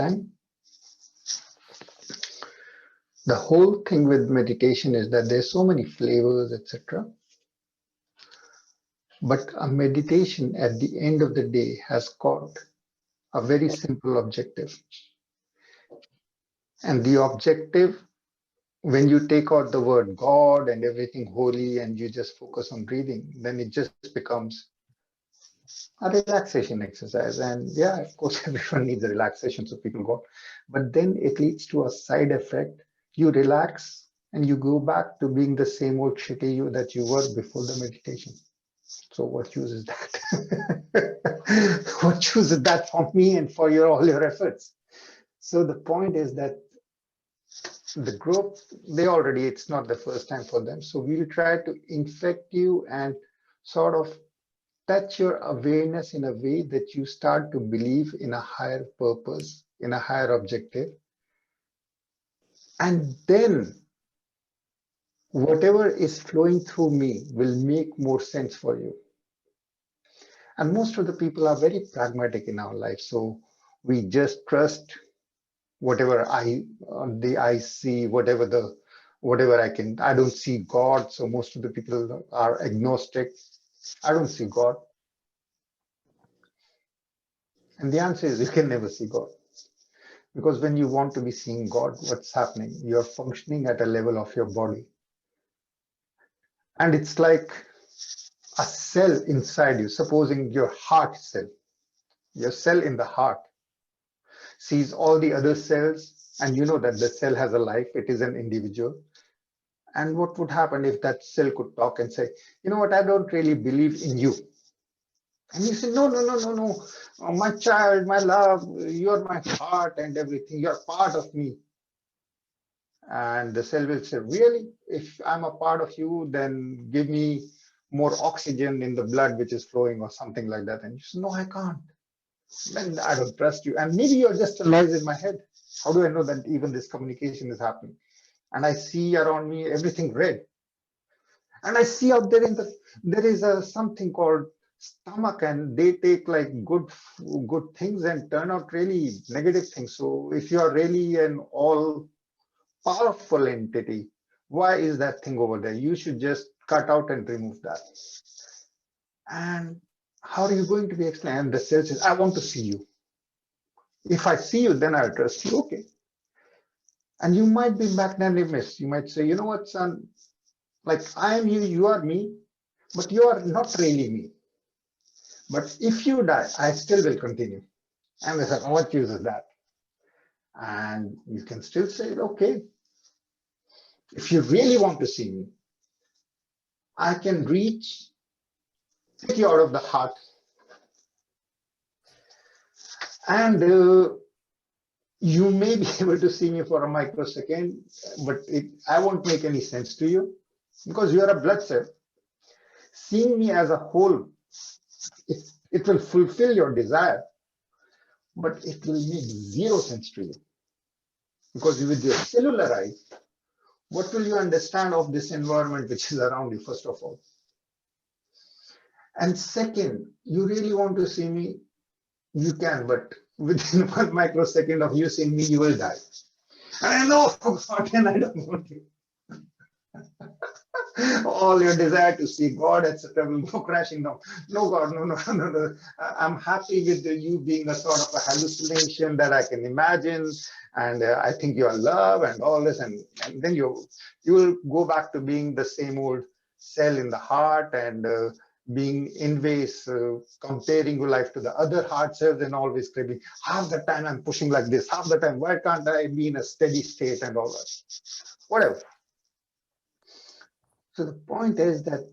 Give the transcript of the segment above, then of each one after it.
time. The whole thing with meditation is that there's so many flavors, etc. But a meditation at the end of the day has got a very simple objective. And the objective, when you take out the word God and everything holy and you just focus on breathing, then it just becomes a relaxation exercise. And yeah, of course, everyone needs a relaxation, so people go. But then it leads to a side effect. You relax and you go back to being the same old shitty you that you were before the meditation. So what use is that? What use is that for me and for all your efforts? So the point is that the group, it's not the first time for them. So we'll try to infect you and sort of touch your awareness in a way that you start to believe in a higher purpose, in a higher objective. And then whatever is flowing through me will make more sense for you. And most of the people are very pragmatic in our life. So we just trust whatever I see, whatever I don't see God. So most of the people are agnostic. I don't see God. And the answer is you can never see God. Because when you want to be seeing God, what's happening? You're functioning at a level of your body. And it's like a cell inside you, supposing your heart cell, your cell in the heart sees all the other cells, and you know that the cell has a life, it is an individual. And what would happen if that cell could talk and say, you know what, I don't really believe in you. And you say, no, my child, my love, you're my heart and everything, you're part of me. And the cell will say, really? If I'm a part of you, then give me more oxygen in the blood which is flowing or something like that. And you say, no, I can't. Then I don't trust you. And maybe you're just a noise in my head. How do I know that even this communication is happening? And I see around me everything red. And I see out there there is something called stomach, and they take like good things and turn out really negative things. So if you are really an all powerful entity, why is that thing over there? You should just cut out and remove that. And how are you going to be explained? And the cell says, I want to see you. If I see you, then I'll trust you. Okay. And you might be magnanimous. You might say, you know what, son, like I am you, you are me, but you are not really me. But if you die, I still will continue. And they said, what use is that? And you can still say, okay, if you really want to see me, I can take you out of the heart. And you may be able to see me for a microsecond, but I won't make any sense to you because you are a blood cell. Seeing me as a whole, it will fulfill your desire, but it will make zero sense to you. Because with your cellular eyes, what will you understand of this environment which is around you, first of all? And second, you really want to see me, you can, but within 1 microsecond of you seeing me, you will die. And I know, God, and I don't want to. All your desire to see God, etc., will go crashing down. No, God, no. I'm happy with you being a sort of a hallucination that I can imagine, and I think you're love and all this, and then you will go back to being the same old cell in the heart and being envious, comparing your life to the other heart cells and always craving. Half the time I'm pushing like this, half the time, why can't I be in a steady state and all that? Whatever. So the point is that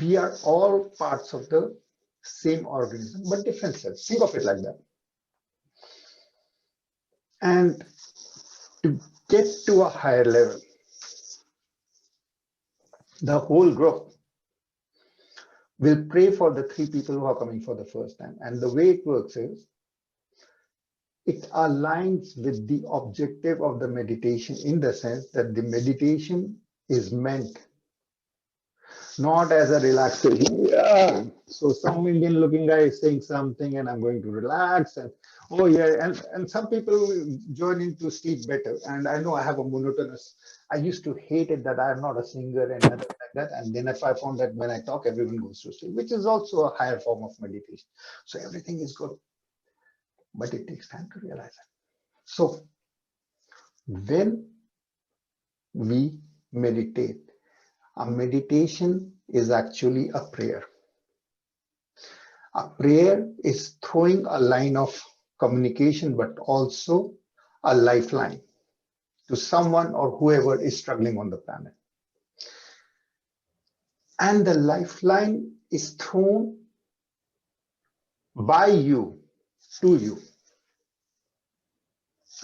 we are all parts of the same organism, but different cells. Think of it like that. And to get to a higher level, the whole group will pray for the 3 people who are coming for the first time. And the way it works is, it aligns with the objective of the meditation in the sense that the meditation is meant not as a relaxation. Yeah. So some Indian looking guy is saying something and I'm going to relax, and Oh yeah, and some people join in to sleep better. And I know I have a monotonous. I used to hate it that I am not a singer and nothing like that. And then if I found that when I talk, everyone goes to sleep, which is also a higher form of meditation. So everything is good, but it takes time to realize it. So when we meditate, a meditation is actually a prayer. A prayer is throwing a line of communication, but also a lifeline to someone or whoever is struggling on the planet. And the lifeline is thrown by you to you.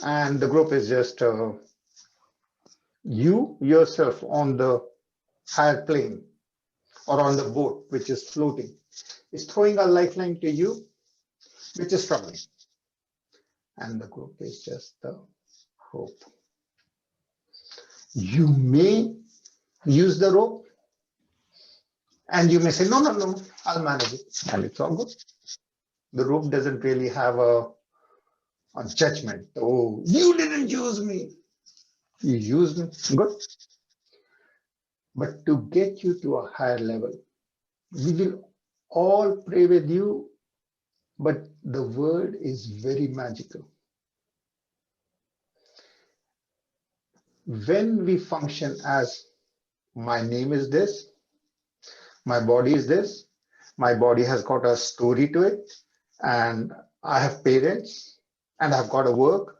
And the group is just you yourself on the higher plane or on the boat, which is floating, is throwing a lifeline to you, which is struggling. And the group is just the rope. You may use the rope and you may say, no, no, no, I'll manage it. And it's all good. The rope doesn't really have a judgment. Oh, you didn't use me. You used me. Good. But to get you to a higher level, we will all pray with you, but the word is very magical. When we function as my name is this, my body is this, my body has got a story to it, and I have parents, and I've got to work,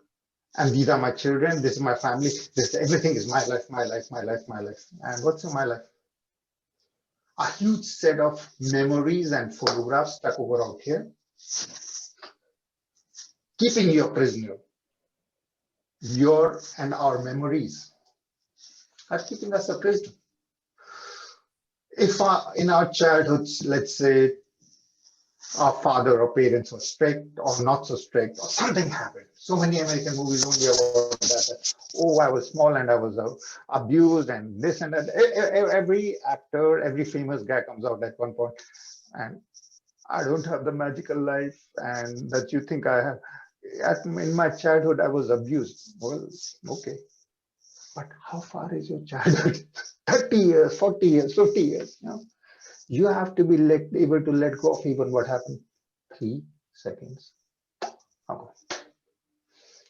and these are my children, this is my family, this everything is my life, my life, my life, my life. And what's in my life? A huge set of memories and photographs stuck over out here, keeping you a prisoner. Your and our memories are keeping us a prisoner. If in our childhoods, let's say our father or parents were strict or not so strict, or something happened. So many American movies only about that. Oh, I was small and I was abused and this and that. Every actor, every famous guy comes out at one point, and I don't have the magical life, and that you think I have. In my childhood, I was abused. Well, okay. But how far is your childhood? 30 years, 40 years, 50 years. You have to be able to let go of even what happened 3 seconds ago.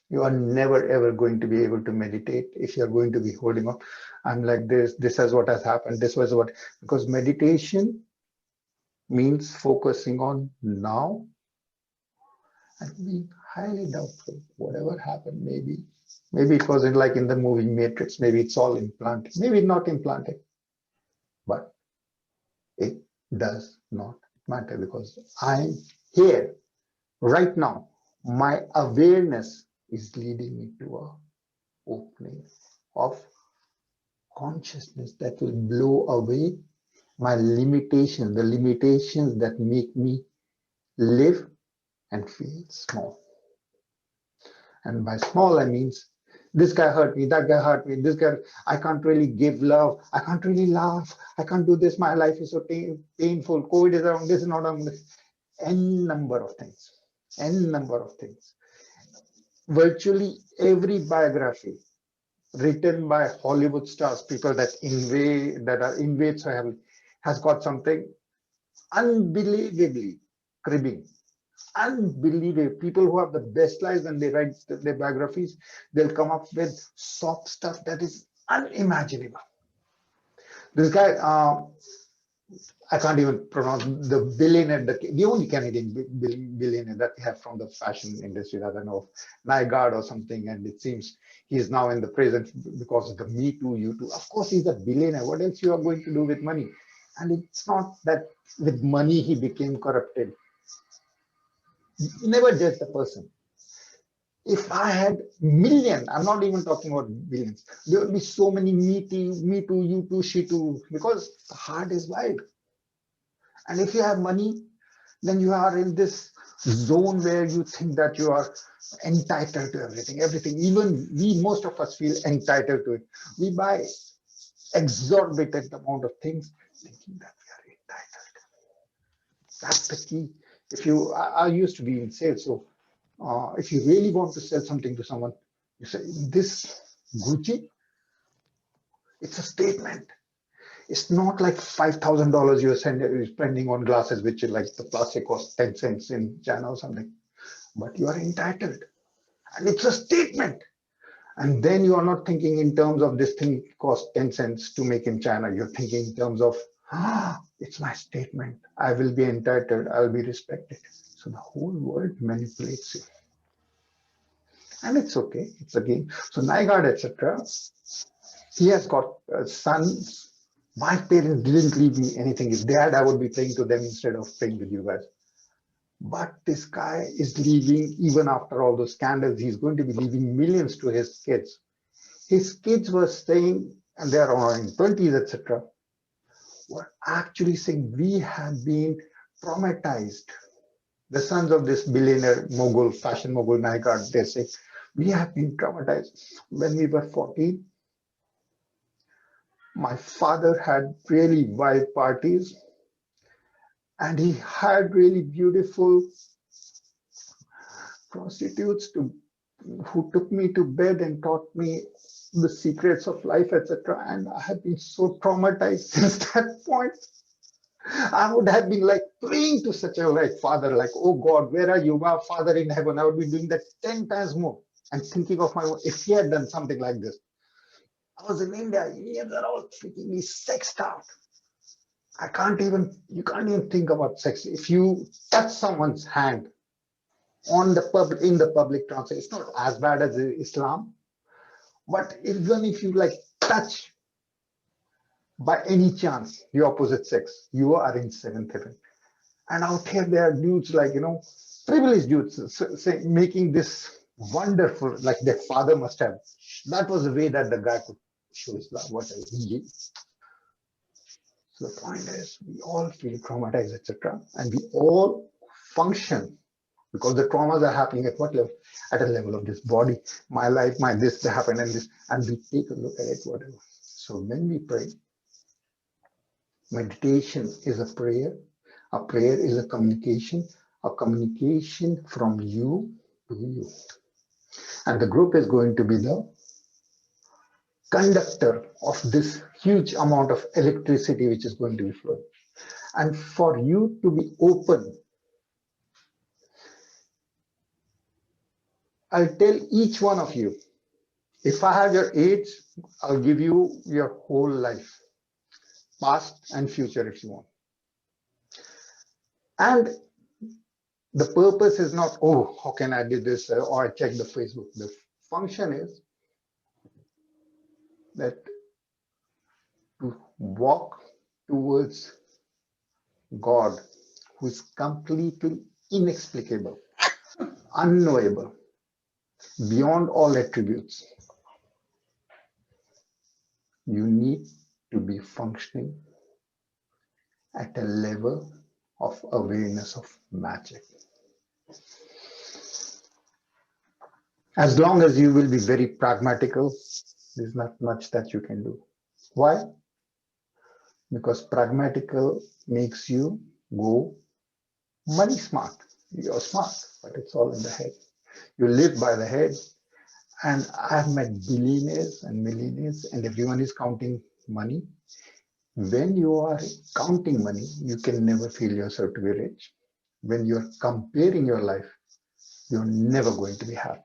You are never ever going to be able to meditate if you're going to be holding on. I'm like this is what has happened, this was what, because meditation means focusing on now and being highly doubtful. Whatever happened, maybe it wasn't like in the movie Matrix, maybe it's all implanted, maybe not implanted, but it does not matter because I'm here right now. My awareness is leading me to a opening of consciousness that will blow away my limitations, the limitations that make me live and feel small. And by small, I means this guy hurt me, that guy hurt me, this guy, I can't really give love, I can't really laugh, I can't do this, my life is so painful, COVID is around, this is not around, this. N number of things, N number of things. Virtually every biography written by Hollywood stars, people that invade so heavily, has got something unbelievably cribbing. Unbelievable. People who have the best lives when they write their biographies, they'll come up with soft stuff that is unimaginable. This guy, I can't even pronounce the billionaire, the only Canadian billionaire that we have from the fashion industry that I know of, Nygaard or something, and it seems he's now in the present because of the Me Too, You Too. Of course, he's a billionaire. What else you are going to do with money? And it's not that with money he became corrupted. Never judge the person. If I had million, I'm not even talking about billions, there would be so many me too, you too, she too, because the heart is wide. And if you have money, then you are in this zone where you think that you are entitled to everything. Even most of us feel entitled to it. We buy exorbitant amount of things thinking that we are entitled. That's the key. I used to be in sales, so If you really want to sell something to someone, you say, this Gucci, it's a statement. It's not like $5,000 you're spending on glasses, which is like the plastic costs 10 cents in China or something. But you are entitled. And it's a statement. And then you are not thinking in terms of this thing cost 10 cents to make in China. You're thinking in terms of, it's my statement. I will be entitled. I'll be respected. So the whole world manipulates you. And it's okay. It's a game. So Nygaard, etc. He has got sons. My parents didn't leave me anything. If they had, I would be playing to them instead of playing with you guys. But this guy is leaving, even after all those scandals, he's going to be leaving millions to his kids. His kids were saying, and they're around in 20s, etc., were actually saying, we have been traumatized. The sons of this billionaire mogul, fashion mogul Nygaard, they say, we have been traumatized. When we were 14, my father had really wild parties, and he had really beautiful prostitutes who took me to bed and taught me the secrets of life, etc. And I have been so traumatized since that point. I would have been like praying to such a father, like, oh God, where are you, our Father in heaven? I would be doing that 10 times more and thinking of if he had done something like this. I was in India. Indians are all freaking sexed out. You can't even think about sex. If you touch someone's hand in the public transit, it's not as bad as Islam. But even if you touch by any chance the opposite sex, you are in seventh heaven. And out here there are dudes privileged dudes making this wonderful, like their father must have. That was the way that the guy could show his love, whatever he is. So the point is, we all feel traumatized, etc., and we all function because the traumas are happening at what level? At a level of this body, my life, my this happened, and this, and we take a look at it, whatever. So when we pray, meditation is a prayer. A prayer is a communication from you to you. And the group is going to be the conductor of this huge amount of electricity which is going to be flowing. And for you to be open, I'll tell each one of you, if I have your age, I'll give you your whole life, past and future if you want. And the purpose is not, oh, how can I do this, or I check the Facebook. The function is that to walk towards God, who is completely inexplicable, unknowable, beyond all attributes. You need to be functioning at a level of awareness of magic. As long as you will be very pragmatical, there's not much that you can do. Why? Because pragmatical makes you go money smart. You're smart, but it's all in the head. You live by the head. And I've met billionaires and millionaires, and everyone is counting money. When you are counting money, you can never feel yourself to be rich. When you're comparing your life, you're never going to be happy.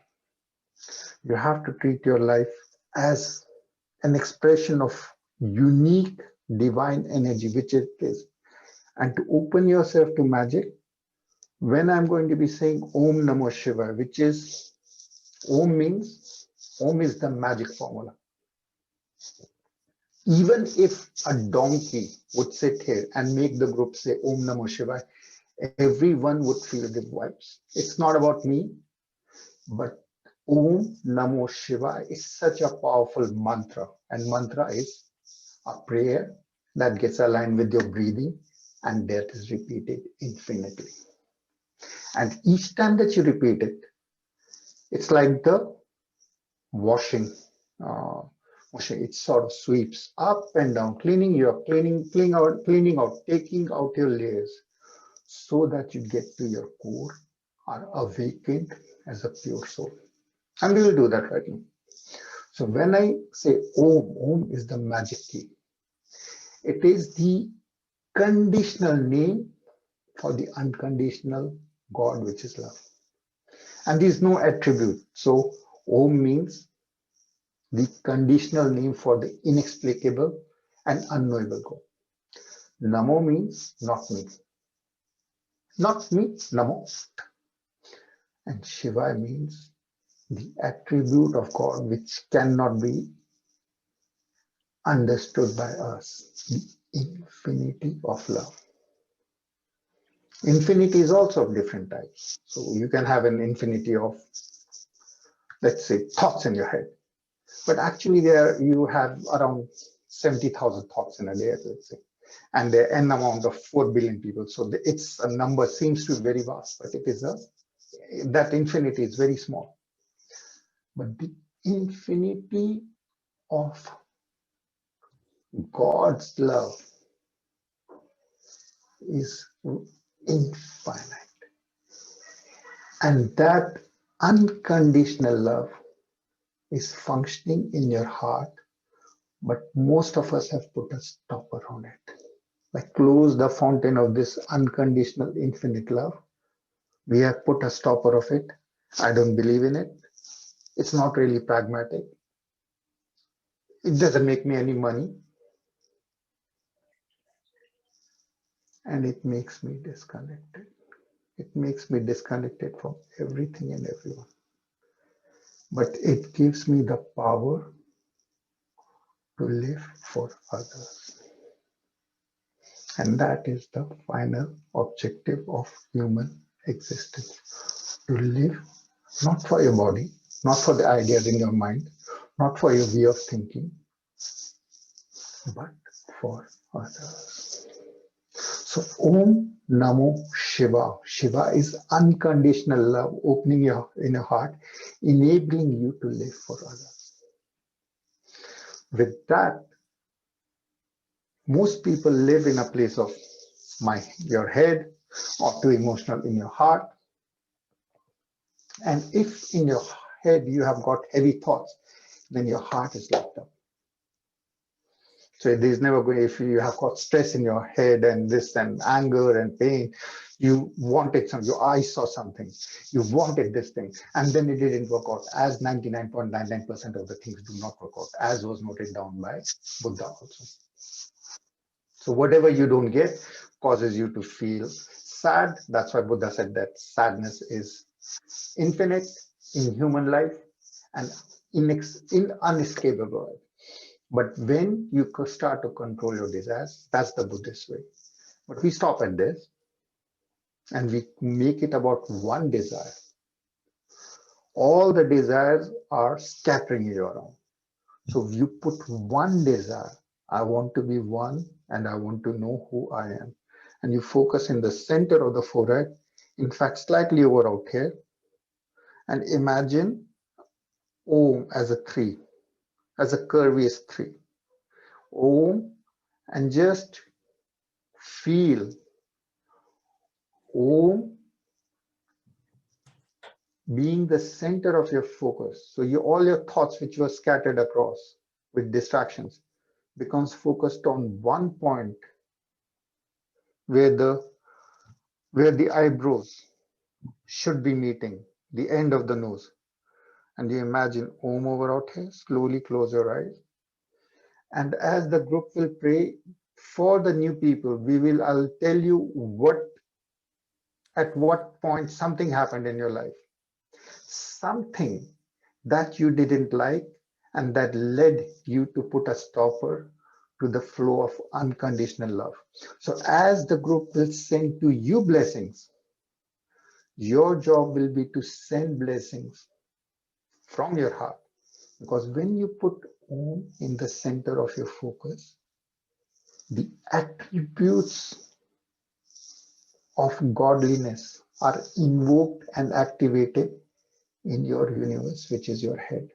You have to treat your life as an expression of unique divine energy, which it is. And to open yourself to magic, when I'm going to be saying Om Namo Shivaya, which is, Om means, Om is the magic formula. Even if a donkey would sit here and make the group say Om Namo Shivaya, everyone would feel the vibes. It's not about me, but Om Namo Shivaya is such a powerful mantra. And mantra is a prayer that gets aligned with your breathing, and that is repeated infinitely. And each time that you repeat it, it's like the washing. It sort of sweeps up and down, cleaning out, taking out your layers, so that you get to your core, are awakened, as a pure soul. And we will do that right now. So when I say Om, Om is the magic key. It is the conditional name for the unconditional God, which is love. And there is no attribute. So Om means the conditional name for the inexplicable and unknowable God. Namo means not me. Not me, Namo. And Shiva means the attribute of God which cannot be understood by us, the infinity of love. Infinity is also of different types. So you can have an infinity of, let's say, thoughts in your head. But actually there you have around 70,000 thoughts in a day, let's say. And the n amount of 4 billion people. So it's a number seems to be very vast, but it is that infinity is very small. But the infinity of God's love is infinite. And that unconditional love is functioning in your heart, but most of us have put a stopper on it. Like close the fountain of this unconditional infinite love. We have put a stopper of it. I don't believe in it. It's not really pragmatic. It doesn't make me any money. And it makes me disconnected. It makes me disconnected from everything and everyone. But it gives me the power to live for others. And that is the final objective of human existence. To live not for your body, not for the ideas in your mind, not for your way of thinking, but for others. So Om Namo Shiva. Shiva is unconditional love, opening your inner heart, enabling you to live for others. With that, most people live in a place of your head or too emotional in your heart. And if in your head you have got heavy thoughts, then your heart is locked up. So there's never going, if you have got stress in your head and this and anger and pain, you wanted something, your eyes saw something, you wanted this thing, and then it didn't work out, as 99.99% of the things do not work out, as was noted down by Buddha also. So whatever you don't get causes you to feel sad. That's why Buddha said that sadness is infinite in human life and unescapable. But when you start to control your desires, that's the Buddhist way. But we stop at this and we make it about one desire. All the desires are scattering you around. So you put one desire, I want to be one and I want to know who I am. And you focus in the center of the forehead, in fact, slightly over out here, and imagine Om as a tree, as a curviest tree. Om, and just feel Om being the center of your focus. So all your thoughts which were scattered across with distractions becomes focused on one point where the eyebrows should be meeting, the end of the nose. And you imagine Om over out here, slowly close your eyes. And as the group will pray for the new people, I'll tell you at what point something happened in your life. Something that you didn't like and that led you to put a stopper to the flow of unconditional love. So as the group will send to you blessings, your job will be to send blessings from your heart. Because when you put Om in the center of your focus, the attributes of godliness are invoked and activated in your universe, which is your head.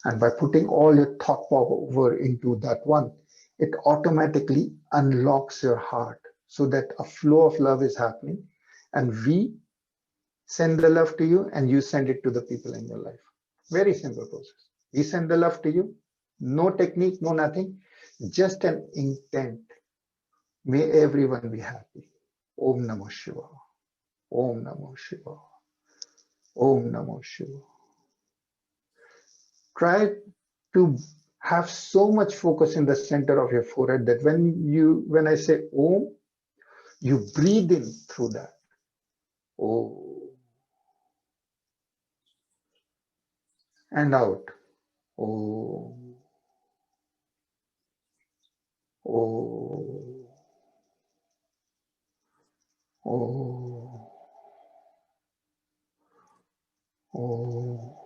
And by putting all your thought power into that one, it automatically unlocks your heart so that a flow of love is happening. And we Send the love to you and you send it to the people in your life. Very simple process. We send the love to you, no technique, no nothing, just an intent. May everyone be happy. Om Namo Shiva. Om Namo Shiva. Om Namo Shiva. Try to have so much focus in the center of your forehead that when I say Om, you breathe in through that. Oh, and out. Oh, oh, oh, oh.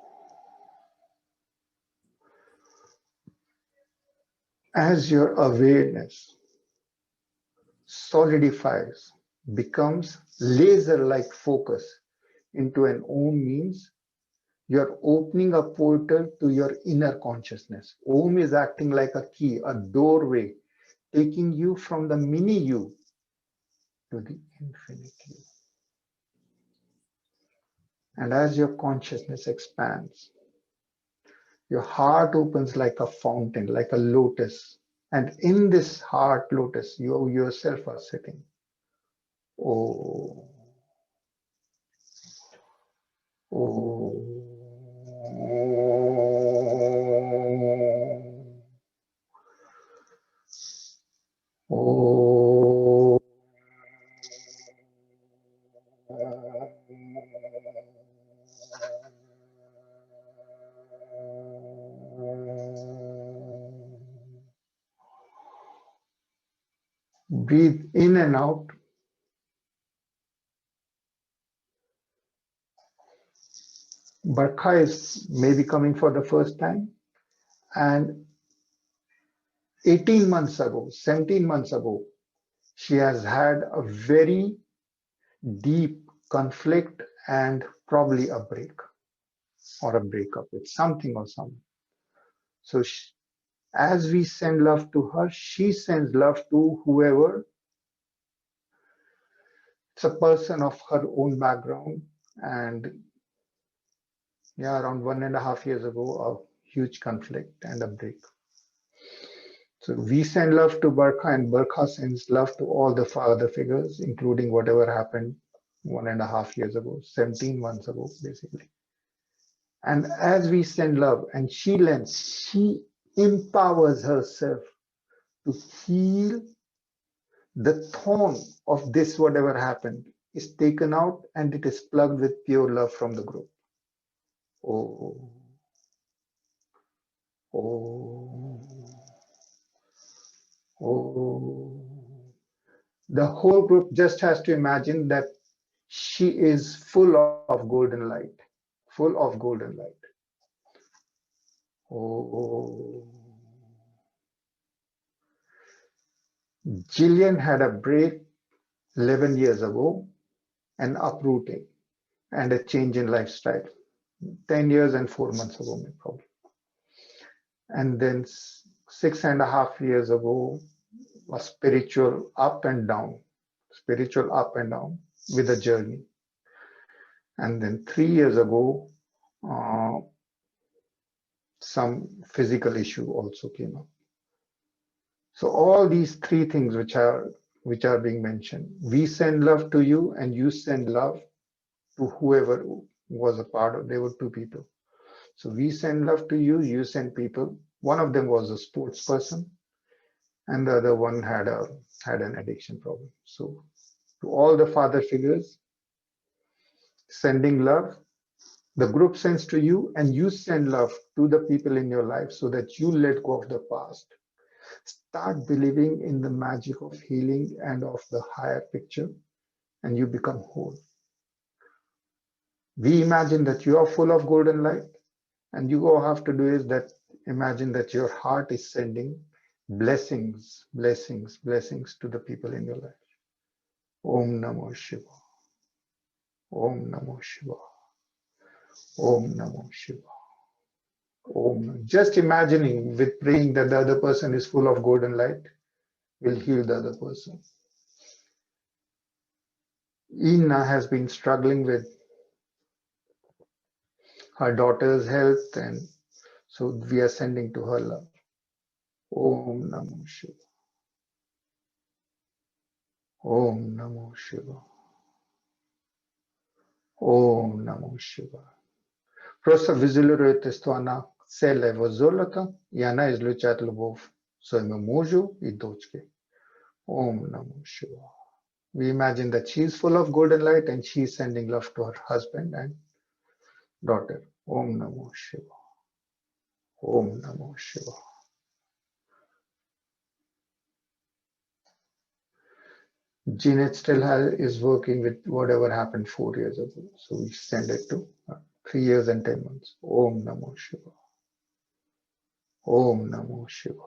As your awareness solidifies, becomes laser-like focus into an Om means you're opening a portal to your inner consciousness. Om is acting like a key, a doorway, taking you from the mini you to the infinite you. And as your consciousness expands, your heart opens like a fountain, like a lotus. And in this heart lotus, you yourself are sitting. Oh, oh, oh, breathe in and out. Barkha is maybe coming for the first time, and 18 months ago, 17 months ago, she has had a very deep conflict and probably a break or a breakup with something or someone. So as we send love to her, she sends love to whoever. It's a person of her own background, and yeah, around 1.5 years ago, a huge conflict and a break. So we send love to Barkha, and Barkha sends love to all the father figures, including whatever happened 1.5 years ago, 17 months ago, basically. And as we send love and she lends, she empowers herself to heal the thorn of this, whatever happened, is taken out and it is plugged with pure love from the group. Oh, oh, oh. The whole group just has to imagine that she is full of golden light, full of golden light. Oh, Jillian had a break 11 years ago, an uprooting and a change in lifestyle, 10 years and 4 months ago, probably. And then 6.5 years ago, a spiritual up and down with a journey. And then 3 years ago, some physical issue also came up. So all these three things which are being mentioned, we send love to you and you send love to whoever was a part of. There were two people. So we send love to you, you send people. One of them was a sports person, and the other one had an addiction problem. So to all the father figures, sending love. The group sends to you, and you send love to the people in your life so that you let go of the past. Start believing in the magic of healing and of the higher picture, and you become whole. We imagine that you are full of golden light, and you all have to do is that imagine that your heart is sending blessings, blessings, blessings to the people in your life. Om Namo Shiva. Om Namo Shiva. Om Namo Shiva. Om. Just imagining with praying that the other person is full of golden light will heal the other person. Ina has been struggling with her daughter's health, and so we are sending to her love. Om Namo Shiva. Om Namo Shiva. Om Namo Shiva. Prosta vizilure testoana sele vozolata, yana izluchat lubov, soime muju I dochke. Om Namo Shiva. We imagine that she is full of golden light and she is sending love to her husband and daughter. Om Namo Shiva. Om Namo Shiva. Jeanette still is working with whatever happened 4 years ago. So we send it to 3 years and 10 months. Om Namo Shiva. Om Namo Shiva.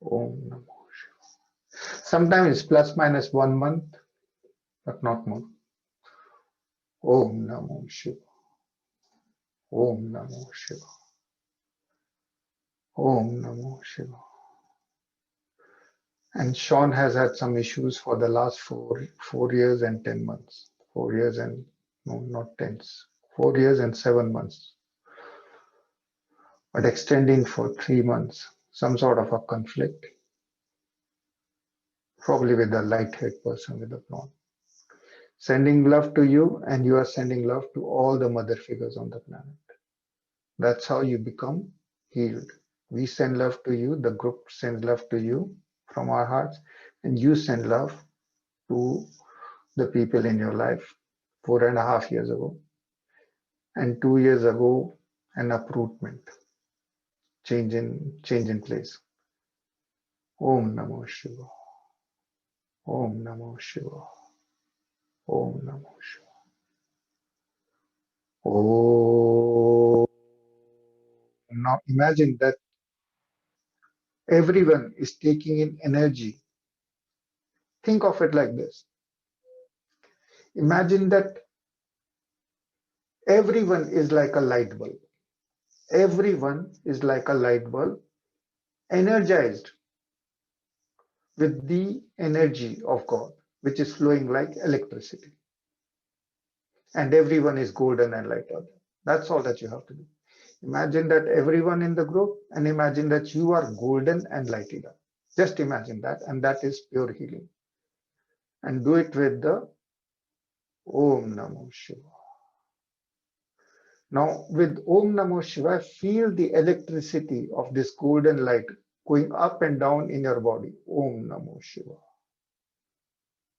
Om Namo Shiva. Sometimes it's plus minus 1 month, but not more. Om Namo Shiva. Om Namo Shiva. Om Namo Shiva. And Sean has had some issues for the last 4 years and 10 months. 4 years and, no, not tense. 4 years and 7 months. But extending for 3 months. Some sort of a conflict. Probably with a light-haired person with a blonde. Sending love to you, and you are sending love to all the mother figures on the planet. That's how you become healed. We send love to you, the group sends love to you from our hearts, and you send love to the people in your life 4.5 years ago. And 2 years ago, an uprootment, change in place. Om Namo Shiva. Om Namo Shiva. Om Namo Shiva. Oh. Now imagine that everyone is taking in energy. Think of it like this. Imagine that everyone is like a light bulb. Everyone is like a light bulb, energized with the energy of God, which is flowing like electricity. And everyone is golden and light up. That's all that you have to do. Imagine that everyone in the group, and imagine that you are golden and lighted up. Just imagine that, and that is pure healing. And do it with the Om Namo Shiva. Now with Om Namo Shiva, feel the electricity of this golden light going up and down in your body. Om Namo Shiva.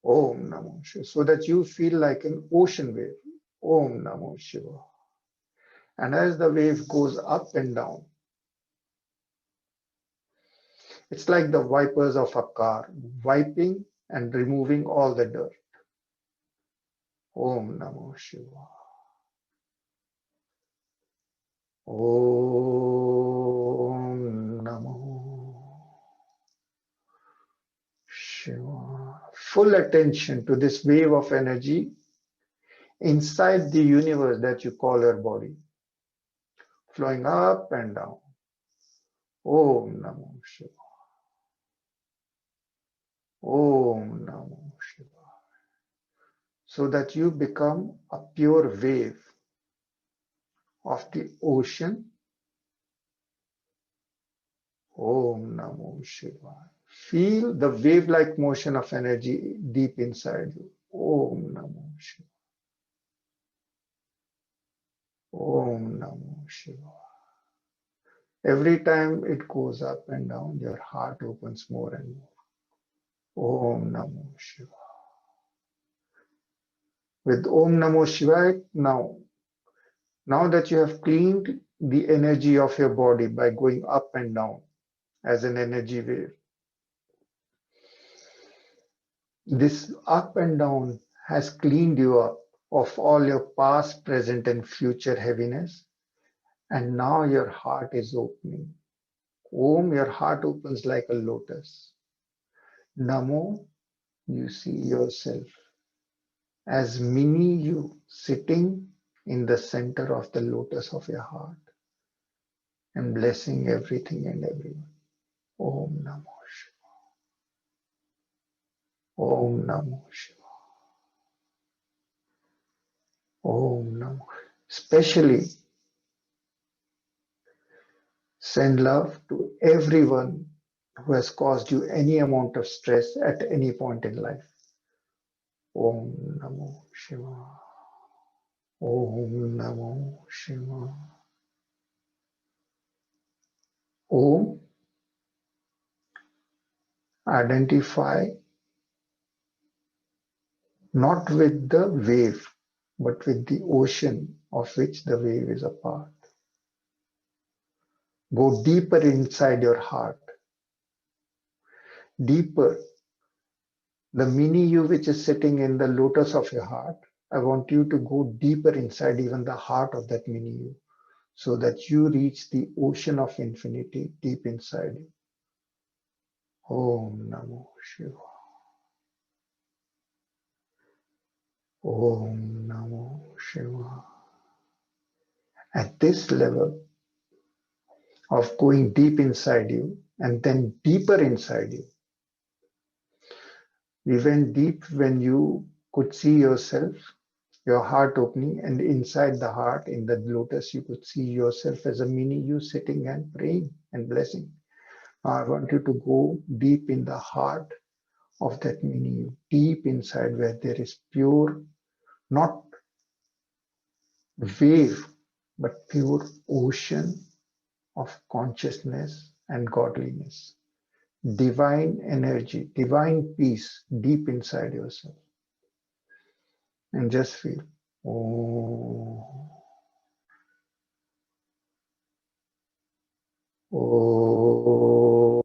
Om Namo Shiva. So that you feel like an ocean wave. Om Namo Shiva. And as the wave goes up and down, it's like the wipers of a car, wiping and removing all the dirt. Om Namo Shiva. Om Namo Shiva. Full attention to this wave of energy inside the universe that you call your body, flowing up and down. Om Namo Shiva. Om Namo Shiva. So that you become a pure wave of the ocean. Om Namo Shiva. Feel the wave-like motion of energy deep inside you. Om Namo Shiva. Om Namo Shiva. Every time it goes up and down, your heart opens more and more. Om Namo Shiva. With Om Namo Shiva, now that you have cleaned the energy of your body by going up and down as an energy wave, this up and down has cleaned you up of all your past, present, and future heaviness. And now your heart is opening. Om, your heart opens like a lotus. Namo, you see yourself as mini you sitting in the center of the lotus of your heart and blessing everything and everyone. Om Namo Shiva. Om Namo Shiva. Om Namo. Especially send love to everyone who has caused you any amount of stress at any point in life. Om Namo Shivaya. Om Namo Shivaya. Om, identify not with the wave, but with the ocean of which the wave is a part. Go deeper inside your heart, deeper. The mini you which is sitting in the lotus of your heart, I want you to go deeper inside even the heart of that mini you, so that you reach the ocean of infinity deep inside you. Om Namo Shivaya. Om Namo Shivaya. At this level of going deep inside you and then deeper inside you, we went deep when you could see yourself, your heart opening, and inside the heart, in the lotus, you could see yourself as a mini you sitting and praying and blessing. Now I want you to go deep in the heart of that mini you, deep inside where there is pure, not wave, but pure ocean of consciousness and godliness, divine energy, divine peace deep inside yourself. And just feel, oh, oh,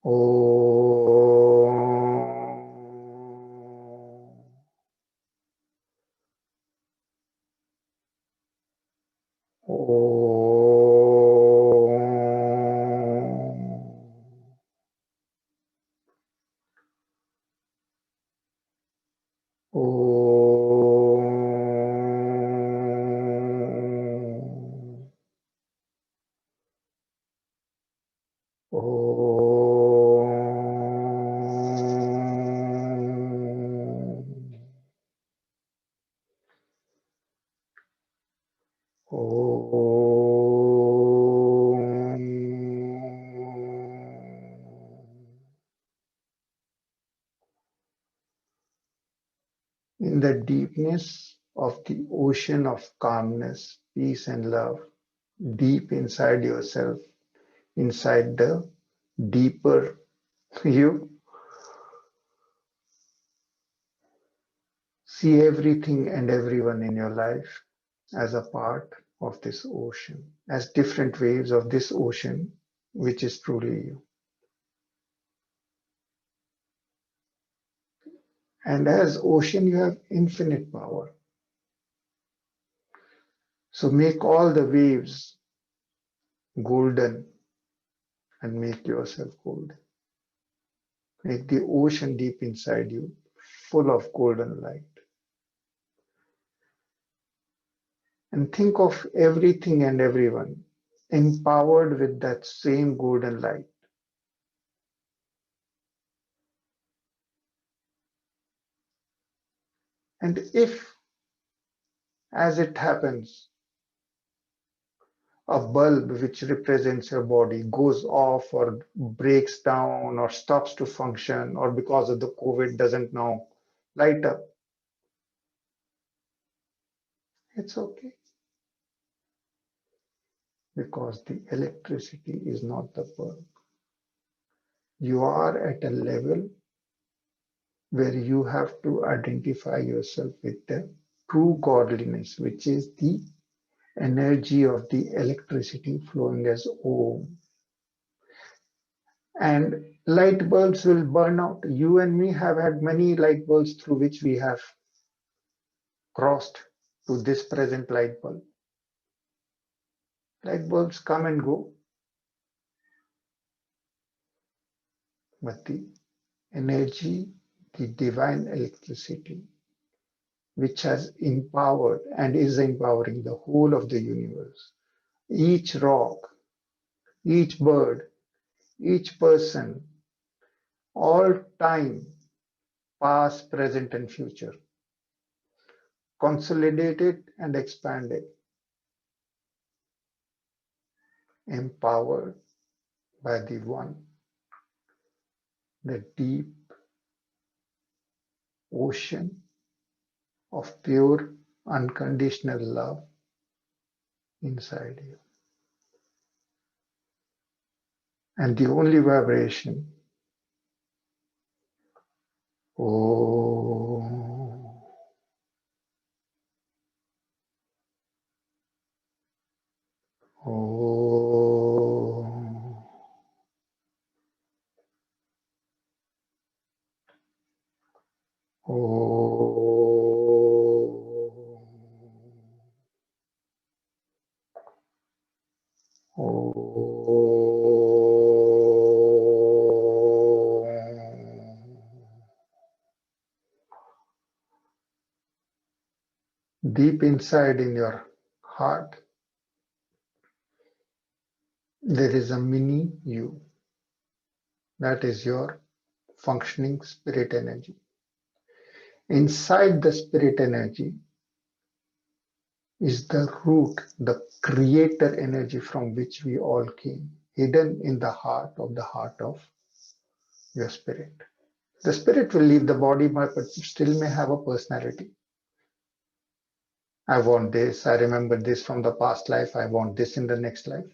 oh, in the deepness of the ocean of calmness, peace, and love, deep inside yourself, inside the deeper you, see everything and everyone in your life as a part of this ocean, as different waves of this ocean, which is truly you. And as ocean, you have infinite power. So make all the waves golden and make yourself golden. Make the ocean deep inside you full of golden light. And think of everything and everyone empowered with that same golden light. And if, as it happens, a bulb which represents your body goes off or breaks down or stops to function, or because of the COVID doesn't now light up, it's okay. Because the electricity is not the bulb. You are at a level where you have to identify yourself with the true godliness, which is the energy of the electricity flowing as Om. And light bulbs will burn out. You and me have had many light bulbs through which we have crossed to this present light bulb. Light bulbs come and go, but the energy, the divine electricity, which has empowered and is empowering the whole of the universe, each rock, each bird, each person, all time, past, present, and future, consolidated and expanded, empowered by the One, the deep ocean of pure, unconditional love inside you. And the only vibration, oh, oh, oh, deep inside in your heart, there is a mini you. That is your functioning spirit energy. Inside the spirit energy is the root, the creator energy from which we all came, hidden in the heart of your spirit. The spirit will leave the body, but still may have a personality. I want this, I remember this from the past life, I want this in the next life.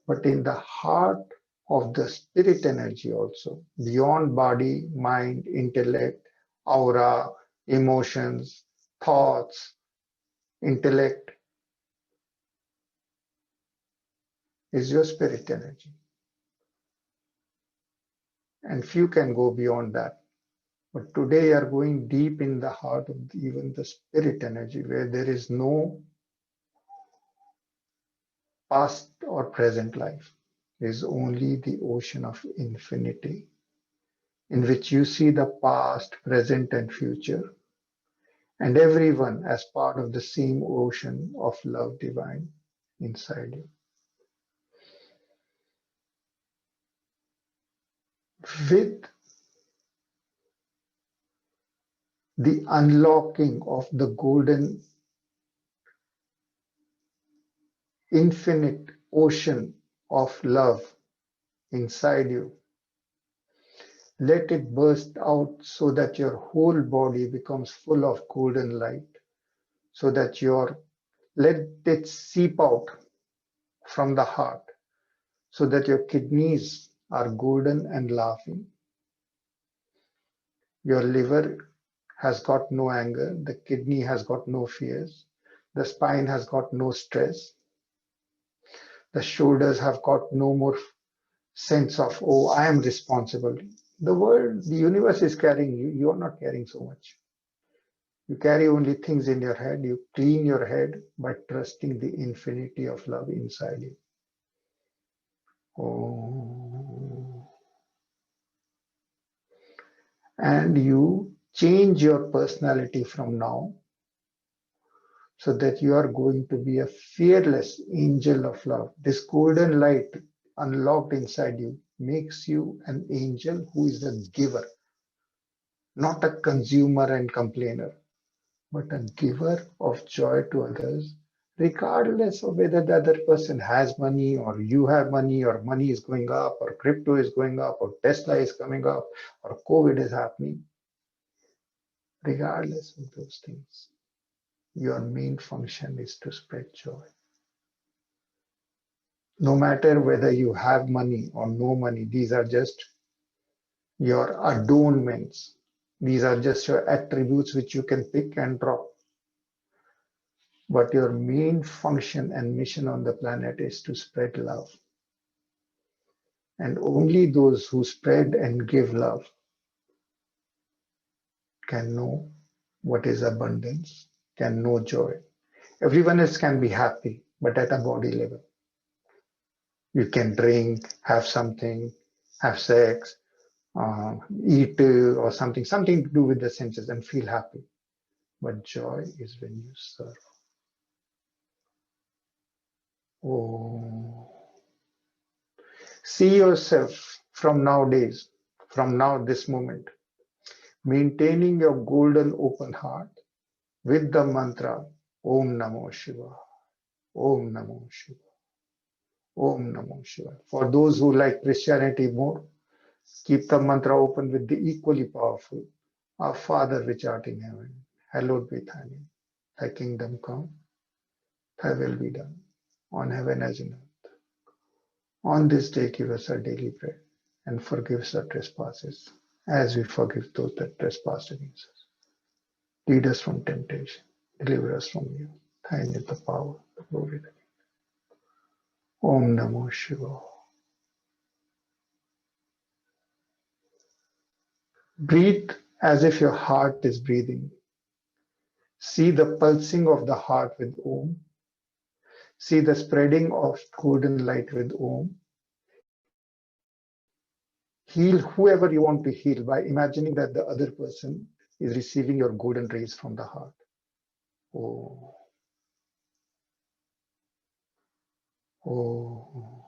But in the heart of the spirit energy also, beyond body, mind, intellect, aura, emotions, thoughts, intellect, is your spirit energy. And few can go beyond that. But today you are going deep in the heart of even the spirit energy, where there is no past or present life. There is only the ocean of infinity, in which you see the past, present, and future, and everyone as part of the same ocean of love divine inside you. With the unlocking of the golden infinite ocean of love inside you, let it burst out so that your whole body becomes full of golden light, so that let it seep out from the heart, so that your kidneys are golden and laughing. Your liver has got no anger, the kidney has got no fears, the spine has got no stress, the shoulders have got no more sense of, oh, I am responsible. The world, the universe is carrying you, you are not carrying so much. You carry only things in your head, you clean your head by trusting the infinity of love inside you. Oh. And you change your personality from now, so that you are going to be a fearless angel of love. This golden light unlocked inside you makes you an angel who is a giver, not a consumer and complainer, but a giver of joy to others, regardless of whether the other person has money or you have money, or money is going up, or crypto is going up, or Tesla is coming up, or COVID is happening. Regardless of those things, your main function is to spread joy. No matter whether you have money or no money, these are just your adornments. These are just your attributes which you can pick and drop. But your main function and mission on the planet is to spread love. And only those who spread and give love can know what is abundance, can know joy. Everyone else can be happy, but at a body level. You can drink, have something, have sex, eat or something to do with the senses and feel happy. But joy is when you serve. Oh, see yourself from nowadays, from now, this moment, maintaining your golden open heart with the mantra Om Namo Shiva, Om Namo Shiva, Om Namo Shiva. For those who like Christianity more, keep the mantra open with the equally powerful Our Father which art in heaven, hallowed be thy name. Thy kingdom come, thy will be done, on heaven as in earth. On this day give us our daily bread, and forgive us our trespasses, as we forgive those that trespass against us. Lead us from temptation, deliver us from evil. Thine is the power, the glory, the Om Namo Shiva. Breathe as if your heart is breathing. See the pulsing of the heart with Om. See the spreading of golden light with Om. Heal whoever you want to heal by imagining that the other person is receiving your golden rays from the heart. Oh, oh,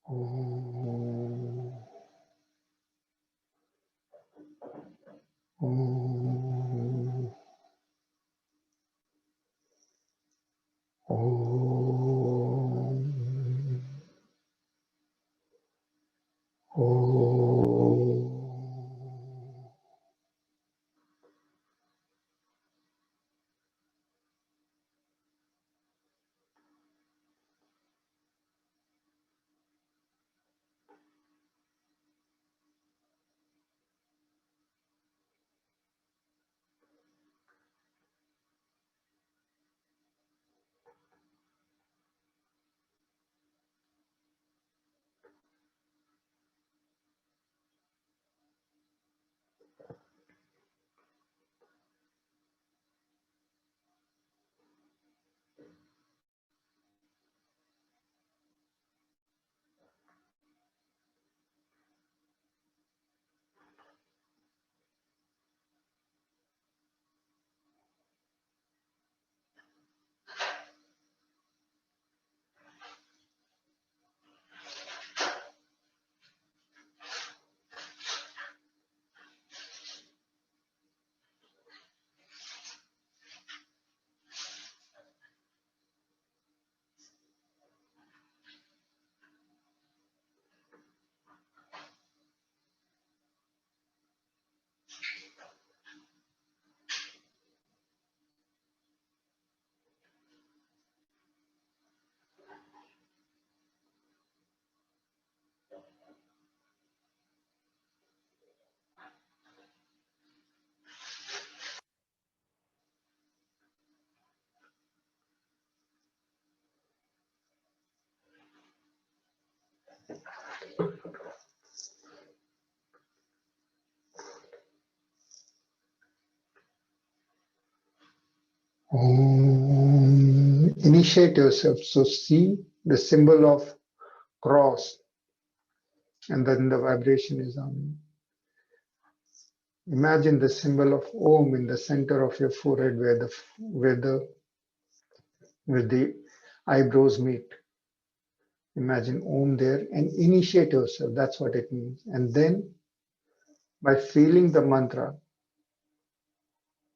oh, oh, oh, oh. Initiate yourself. So see the symbol of cross, and then the vibration is on. Imagine the symbol of Om in the center of your forehead, where the eyebrows meet. Imagine Om there and initiate yourself. That's what it means. And then by feeling the mantra,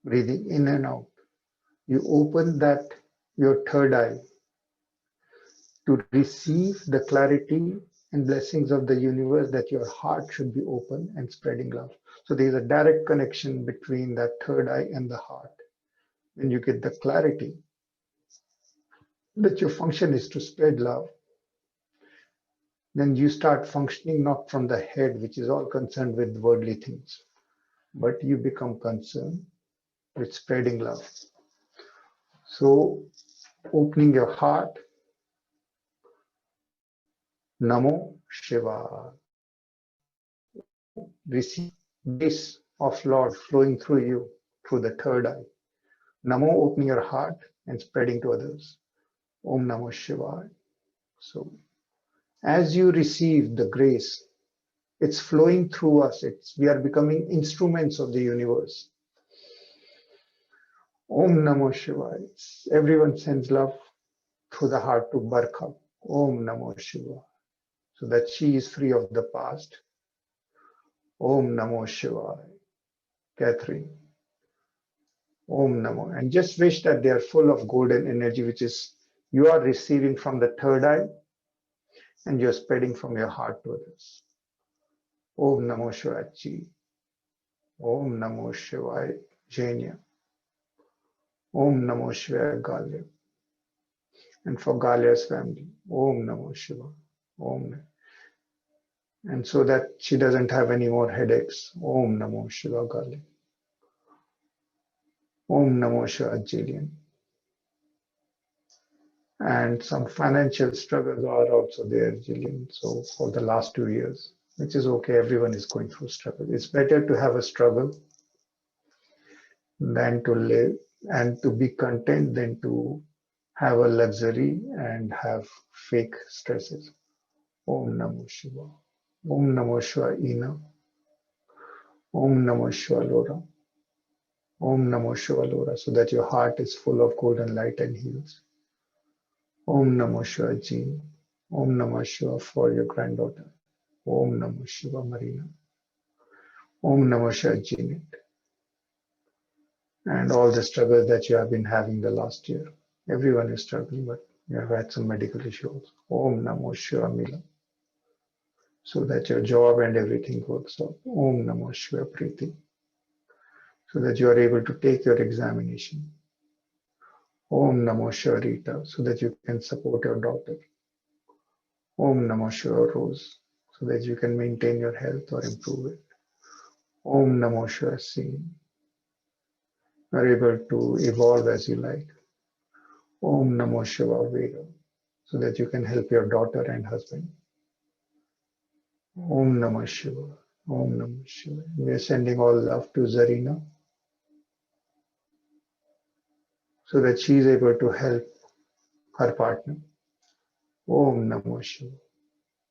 breathing in and out, you open that your third eye to receive the clarity and blessings of the universe, that your heart should be open and spreading love. So there's a direct connection between that third eye and the heart. When you get the clarity that your function is to spread love, then you start functioning not from the head, which is all concerned with worldly things, but you become concerned with spreading love. So opening your heart, Namo Shiva. Receive grace of Lord flowing through you, through the third eye. Namo, opening your heart and spreading to others. Om Namo Shiva. So as you receive the grace, it's flowing through us. We are becoming instruments of the universe. Om Namo Shiva. Everyone sends love through the heart to Barkha. Om Namo Shiva. so that she is free of the past. Om Namo Shivaya. Catherine. Om Namo. And just wish that they are full of golden energy, which is you are receiving from the third eye and you're spreading from your heart to others. Om Namo Shivaya Chi. Om Namo Shivaya Jainya. Om Namo Shivaya Galya. And for Galya's family, Om Namo Shivaya. Om. And so that she doesn't have any more headaches. Om Namo Shivaya Galya. Om Namo Shivaya Jillian. And some financial struggles are also there, Jillian. So for the last 2 years, which is okay, everyone is going through struggle. It's better to have a struggle than to live, and to be content than to have a luxury and have fake stresses. Om Namo Shivaya. Om Namo Shivaya Ina. Om Namo Shivaya Lora. Om Namo Shivaya Lora, so that your heart is full of golden light and heals. Om Namo Shivaya Jean. Om Namo Shivaya for your granddaughter. Om Namo Shivaya Marina. Om Namo Shivaya Janet. And all the struggles that you have been having the last year. Everyone is struggling, but you have had some medical issues. Om Namo Shivaya Mila. So that your job and everything works out. Om Namo Shivaya Preeti. So that you are able to take your examination. Om Namo Shivaya Rita. So that you can support your daughter. Om Namo Shivaya Rose. So that you can maintain your health or improve it. Om Namo Shivaya Singh. Are able to evolve as you like. Om Namo Shivaya Veda, so that you can help your daughter and husband. Om Namah Shivaya. Om Namah Shivaya. We are sending all love to Zarina, so that she is able to help her partner. Om Namah Shivaya.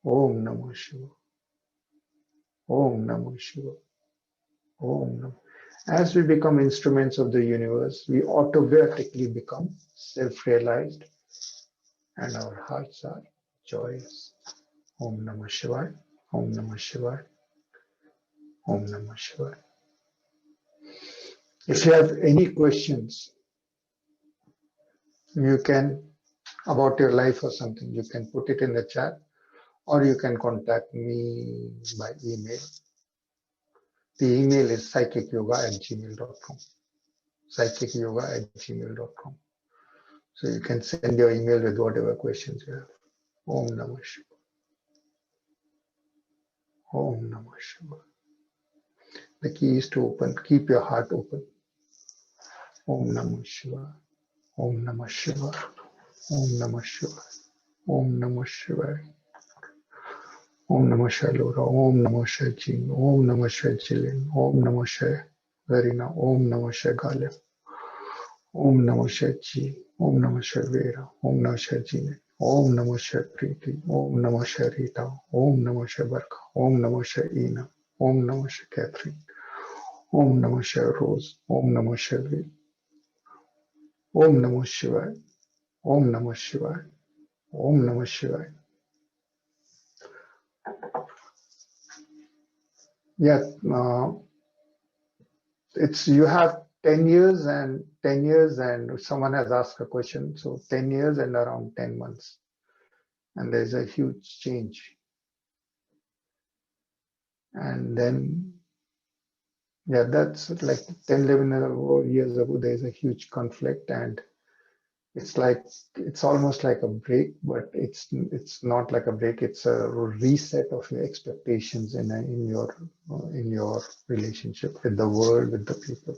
Om Namah Shivaya. Om Namah Shivaya. Om Namah. As we become instruments of the universe, we automatically become self-realized, and our hearts are joyous. Om Namah Shivaya. Om Namah Shivaya. Om Namah Shivaya. If you have any questions, you can, about your life or something, you can put it in the chat, or you can contact me by email. The email is psychicyoga@gmail.com. psychicyoga@gmail.com. So you can send your email with whatever questions you have. Om Namah Shivaya. Om Namah Shivaya. The key is to open, keep your heart open. Om Namah Shivaya. Om Namah Shivaya. Om Namah Shivaya. Om Namah Shivaya. Om Namah Shivaya Lora. Om Namah Shivaya Jean. Om Namah Shivaya Jillian. Om Namah Shivaya Verina. Om Namah Shivaya Galia. Om Namah Shivaya Ji. Om Namah Shivaya Vera. Om Namah Shivaya Jean. Om Namah Shivaya Preeti. Om Namah Shivaya Rita. Om Namah Shivaya Barka. Om Namah Shivaya Ina. Om Namah Shivaya Catherine. Om Namah Shivaya Rose. Om Namah Shivaya. Om Namah Shivaya. Om Namah Shivaya. Om Namah Shivaya. Yeah, it's, you have 10 years and 10 years, and someone has asked a question. So 10 years and around 10 months. And there's a huge change. And then, yeah, that's like 10, 11 years ago, there's a huge conflict, and it's like, it's almost like a break, but it's not like a break. It's a reset of your expectations in your relationship with the world, with the people.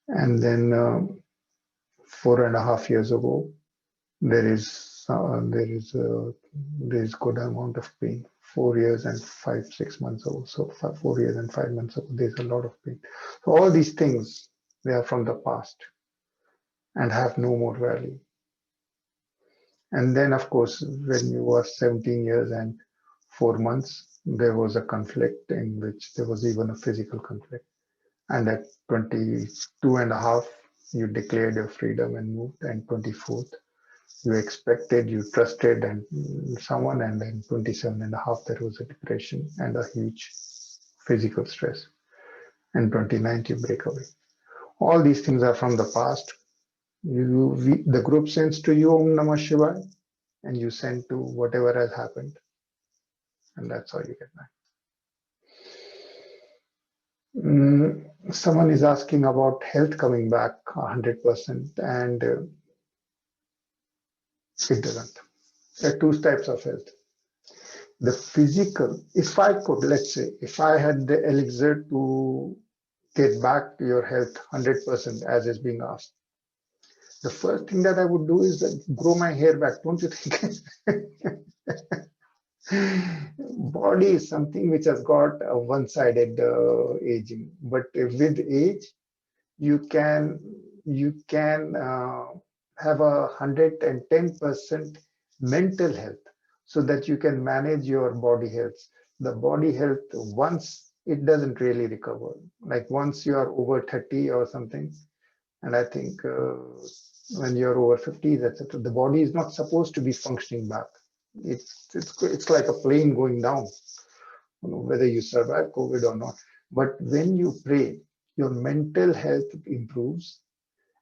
And then 4.5 years ago, there is good amount of pain. 4 years and 5-6 months ago, so 4 years and 5 months ago, there's a lot of pain. So all these things, they are from the past and have no more value. And then, of course, when you were 17 years and 4 months, there was a conflict in which there was even a physical conflict. And at 22 and a half, you declared your freedom and moved, and 24th, You expected, you trusted and someone, and then 27 and a half, there was a depression and a huge physical stress. And 29th, you break away. All these things are from the past. The group sends to you Om Namah Shivaya, and you send to whatever has happened, and that's how you get back. Someone is asking about health coming back 100%, and it doesn't. There are two types of health. The physical, if I could, let's say, if I had the elixir to get back to your health 100% as is being asked, the first thing that I would do is grow my hair back, don't you think? Body is something which has got a one-sided aging, but with age, you can have 110% mental health, so that you can manage your body health. The body health, once it doesn't really recover, like once you are over 30 or something, and I think when you're over 50s, etc., the body is not supposed to be functioning back. It's like a plane going down, whether you survive COVID or not. But when you pray, your mental health improves,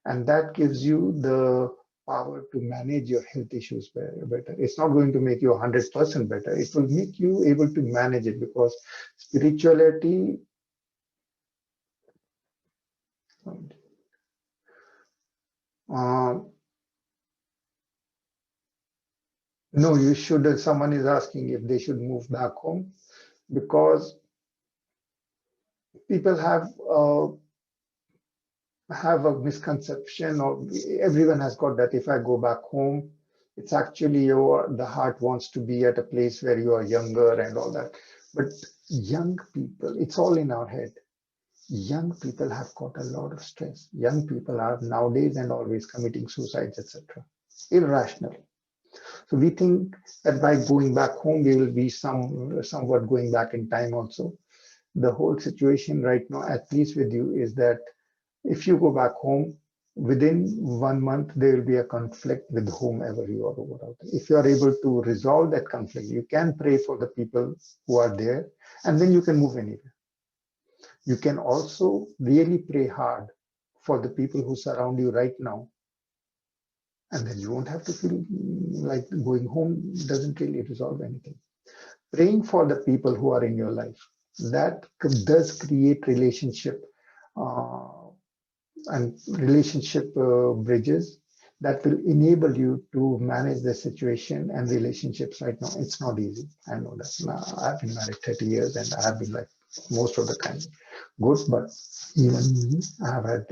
and that gives you the power to manage your health issues better. It's not going to make you 100% better. It will make you able to manage it, because spirituality. No, you should. Someone is asking if they should move back home, because people have a misconception, or everyone has got that if I go back home, it's actually the heart wants to be at a place where you are younger and all that. But young people, it's all in our head. Young people have got a lot of stress. Young people are nowadays and always committing suicides, etc. Irrational. So we think that by going back home, we will be somewhat going back in time also. The whole situation right now, at least with you, is that if you go back home, within 1 month, there will be a conflict with whomever you are over out. If you are able to resolve that conflict, you can pray for the people who are there, and then you can move anywhere. You can also really pray hard for the people who surround you right now, and then you won't have to feel like going home doesn't really resolve anything. Praying for the people who are in your life, that does create relationship and relationship bridges that will enable you to manage the situation and relationships right now. It's not easy. I know that. Now, I've been married 30 years and I have been like most of the time good, but even I have had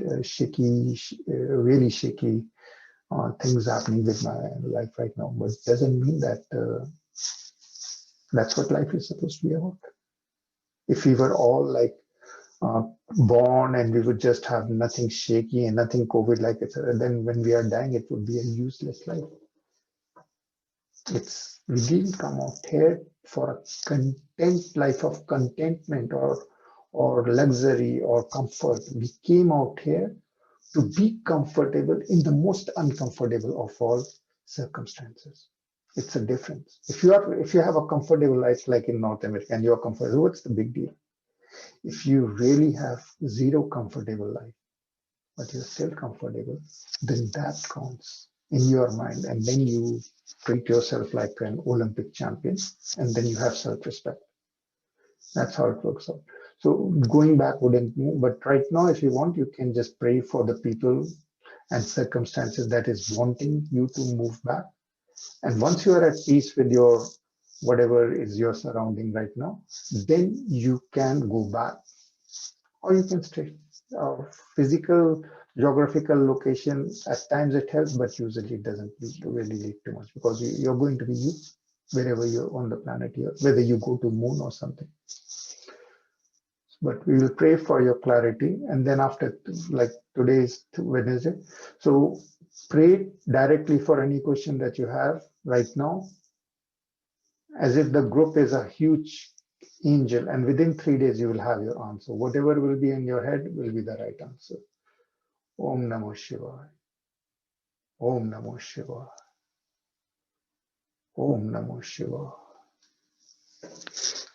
really shaky things happening with my life right now. But it doesn't mean that that's what life is supposed to be about. If we were all like born and we would just have nothing shaky and nothing COVID like it, then when we are dying, it would be a useless life. We didn't come out here for a life of contentment or luxury or comfort. We came out here to be comfortable in the most uncomfortable of all circumstances. It's a difference. If you have a comfortable life like in North America and you're comfortable, what's the big deal? If you really have zero comfortable life, but you're still comfortable, then that counts in your mind. And then you treat yourself like an Olympic champion, and then you have self-respect. That's how it works out. So going back wouldn't move, but right now, if you want, you can just pray for the people and circumstances that is wanting you to move back. And once you are at peace with your whatever is your surrounding right now, then you can go back, or you can stay. Physical, geographical location, at times it helps, but usually it doesn't really lead too much, because you're going to be you wherever you're on the planet here, whether you go to moon or something. But we will pray for your clarity, and then after, like today is Wednesday, so pray directly for any question that you have right now, as if the group is a huge angel, and within 3 days you will have your answer. Whatever will be in your head will be the right answer. Om Namo Shivaya. Om Namo Shivaya. Om Namo Shivaya.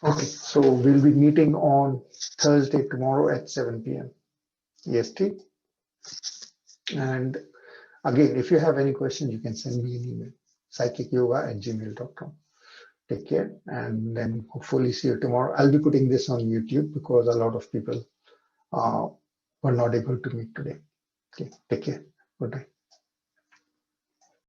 Okay, so we'll be meeting on Thursday tomorrow at 7 p.m. EST. And again, if you have any questions, you can send me an email, psychicyoga@gmail.com. Take care, and then hopefully see you tomorrow. I'll be putting this on YouTube because a lot of people were not able to meet today. Okay, take care. Good night.